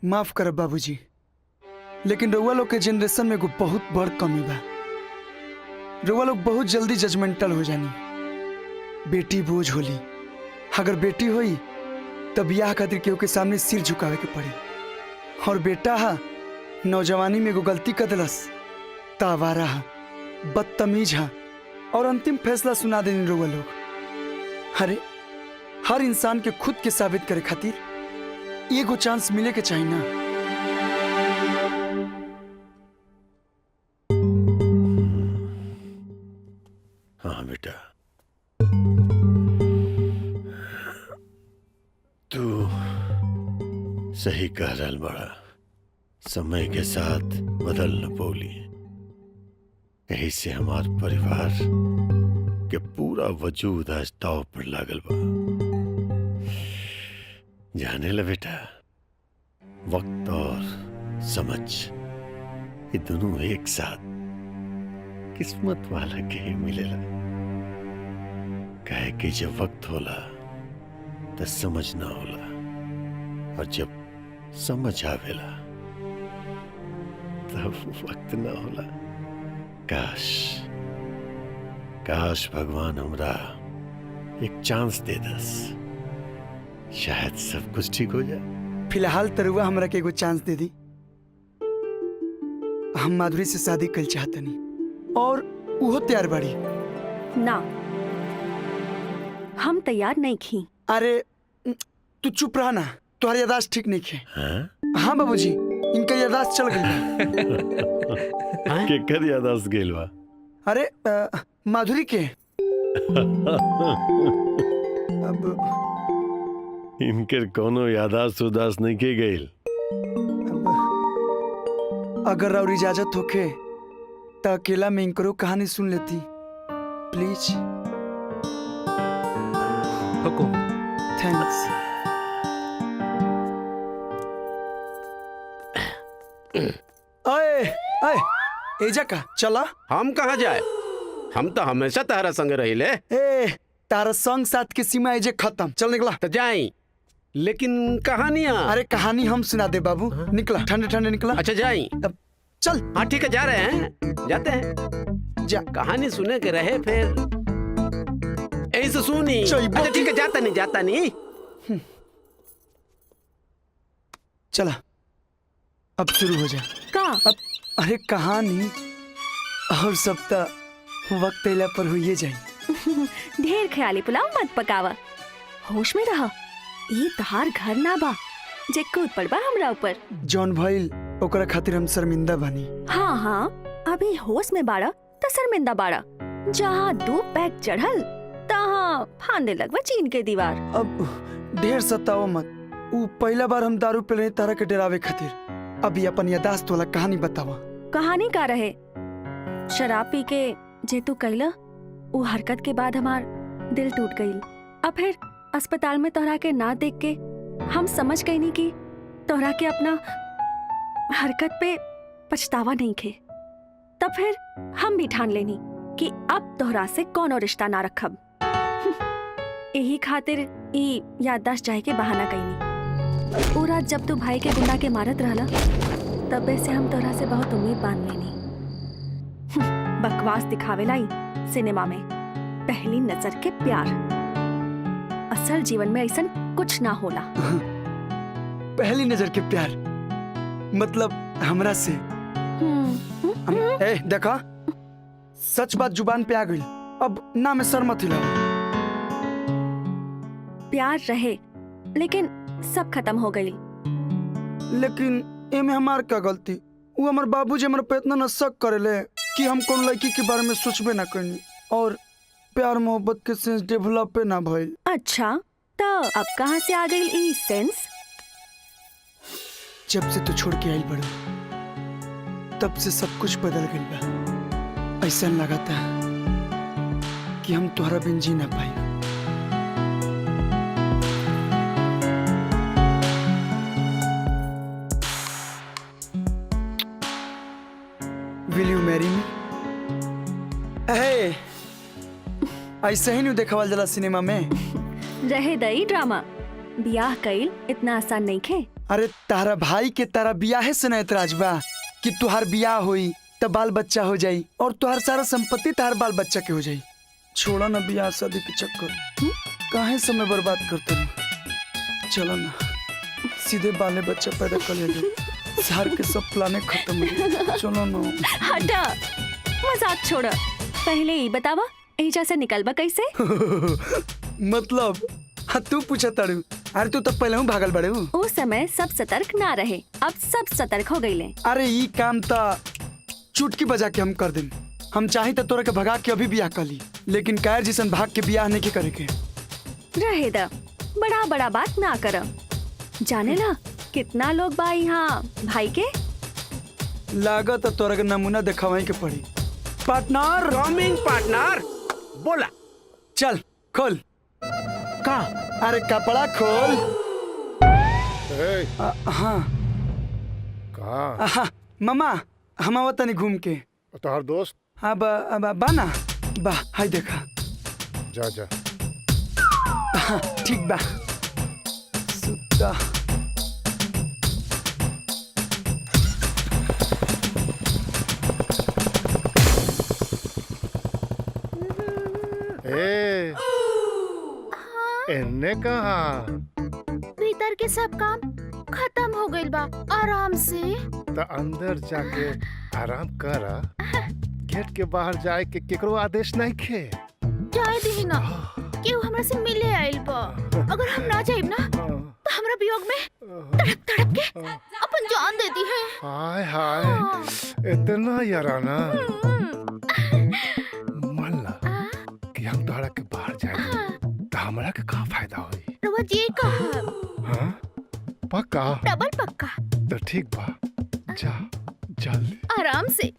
माफ करब बाबूजी, लेकिन रउआ लोग के जनरेशन में एगो बहुत बड़ कमी बा। रउआ लोग बहुत जल्दी जजमेंटल हो जानी। बेटी बोझ होली, अगर बेटी होई तब ब्याह खातिर केहू के सामने सिर झुकावे के पड़ी, और बेटा हा नौजवानी में एगो गलती कर दिलस त आवारा हा, बदतमीज हा, और अंतिम फैसला सुना देनी रउआ लोग। अरे हर इंसान के खुद के साबित करे खातिर एगो चांस मिले के चाहिए ना। हाँ बेटा, तू सही कह रहा बड़ा। समय के साथ बदल न पौली, यही से हमार परिवार के पूरा वजूद आज दाव पर लागल बा। जाने ला बेटा, वक्त और समझ ये दोनों एक साथ किस्मत वाला के ही मिलेला। कहे कि जब वक्त होला तो समझ ना होला, और जब समझ आवेला तब वक्त ना होला। काश काश भगवान हमरा एक चांस दे दस, शायद सब कुछ ठीक हो जाए। फिलहाल तरुआ हमरा के एगो चांस दे दी। हम माधुरी से शादी कल चाहतनी और वो तैयार बाड़ी। ना, हम तैयार नहीं खी। अरे तू चुप रहा ना, तुम्हारी यादाश्त ठीक नहीं है। हाँ बाबूजी, इनका यादाश्त चल गई। केकर यादाश्त गेल बा? अरे माधुरी के। अब इनकर कोनो यादाश्त उदास नहीं के गईल। अगर और इजाजत होखे तो अकेला में इनकरो कहानी सुन लेती प्लीज। हुकुम। थैंक्स। ओए ओए एजा का चला। हम कहाँ जाए? हम तो हमेशा तारा संग रहिले। ए तारा संग साथ की सीमा एजे खत्म। चल निकला। तो जाई, लेकिन कहानियाँ। अरे कहानी हम सुना दे बाबू। निकला, ठंडे ठंडे निकला। अच्छा जाई। अब चल। हाँ ठीक है, जा रहे हैं, जाते हैं। जा। कहानी सुने के रहे फिर ऐसे सुनी। अच्छा ठीक है, जाता नहीं। चला अब शुरू हो जा। का? अब अरे कहानी और सब तो वक्त अइला पर हुई जाए। ढेर ख्याली पुलाव मत पकावा, होश में रहा। ये तहार घर ना बा जे कूद पड़बा हमरा ऊपर। जॉन भइल ओकरा खातिर हम शर्मिंदा बानी। हाँ, अभी होश में बाड़ा तो शर्मिंदा बाड़ा। जहाँ 2 पैक चढ़ल तहाँ फांदे लगवा चीन के दीवार। अब ढेर सताओ मत। वो पहला बार हम दारू पी रहे तारा के डरावे खातिर। अभी अपन यादाश्त वाला कहानी बतावा। कहानी का रहे? शराब पी के जे तू कैला वो हरकत के बाद हमार दिल टूट गई। अब फिर अस्पताल में तोहरा के ना देख के हम समझ गई नहीं कि तोहरा के अपना हरकत पे पछतावा नहीं खे। तब फिर हम भी ठान लेनी कि अब तोहरा से कोनो रिश्ता ना रखब। यही खातिर ई याददाश्त जाए के बहाना कईनी। वो रात जब तू भाई के गुंडा के मारत रहला तबे से हम तोहरा से बहुत उम्मीद बांध लेनी। बकवास दिखावेला ही सिनेमा में पहली नजर के प्यार। असल जीवन में ऐसा कुछ ना होला। पहली नजर के प्यार मतलब हमरा से। ए देखा, सच बात जुबान पे आ गई। अब ना में सर मत हिलाओ। प्यार रहे लेकिन सब खत्म हो गई। लेकिन एमे हमार का गलती? वो हमार बाबूजी हमारे पे इतना न शक करेले कि हम कौन लड़की के बारे में सोचबे ना करनी, और प्यार मोहब्बत के सेंस डेवलप ना भइल। अच्छा तो अब कहाँ से आ गई ई सेंस? जब से तू छोड़ के आई बड़ो तब से सब कुछ बदल गई बा। ऐसा लगता कि हम तुम्हारा बिन जी ना पाए। Will you marry me? ऐसे ही नहीं देखावल जला सिनेमा में। रहे दई ड्रामा। बियाह कईल इतना आसान नहीं खे। अरे तारा भाई के तारा बियाहे से न एतराज बा कि तुहार बियाह होई त बाल बच्चा हो जाई और तुहार सारा संपत्ति तार बाल बच्चा के हो जाई। छोड़ा ना बियाह शादी के चक्कर, काहे समय बर्बाद करते हो। चलो ना सीधे बाले बच्चा पैदा कर ले, शहर के सब प्लाने खत्म हो गए। चलो ना। हटा, मजाक छोड़। पहले ही बतावा एजा से निकलबा कैसे? मतलब हाँ तू पूछा तारू। अरे तू तब पहले हूँ भागल बड़े हूँ। उस समय सब सतर्क ना रहे, अब सब सतर्क हो गईले। अरे ई काम ता चुटकी बजा के हम कर दें। हम चाही तो तोरा के भगा के अभी बियाह कर ली, लेकिन कायर जिसन भाग के बियाह नहीं के करे के। रहे दा, बड़ा बड़ा बात ना कर। जाने ला कितना लोग बा यहाँ भाई के। लागत तोरा के नमूना दिखावाई के पड़ी। पार्टनर कमिंग पार्टनर, बोला। चल खोल। का? अरे कपड़ा खोल। ए, हाँ कहाँ? मामा हम आवत तनी घूम के। तोहर दोस्त? हाँ बा ना बा, हाय देखा। जा जा। हाँ ठीक बा। सुता ए, एने कहाँ? भीतर के सब काम खत्म हो गइल बा, आराम से। तो अंदर जाके आराम करा। गेट के बाहर जाए के केकरो आदेश नहीं खे। जाए दी ना, केहू हमरा से मिले आइल बा। अगर हम ना जाइब ना तो हमरा वियोग में तड़प तड़प के अपन जान दे दी है। हाय हाय, इतना याराना। मान ला कि हम तोहरा के बाहर जाए तो हमरा के का फायदा होई? रवा जी कहा हाँ पक्का? डबल पक्का। तो ठीक बा, जा जल्दी। आराम से।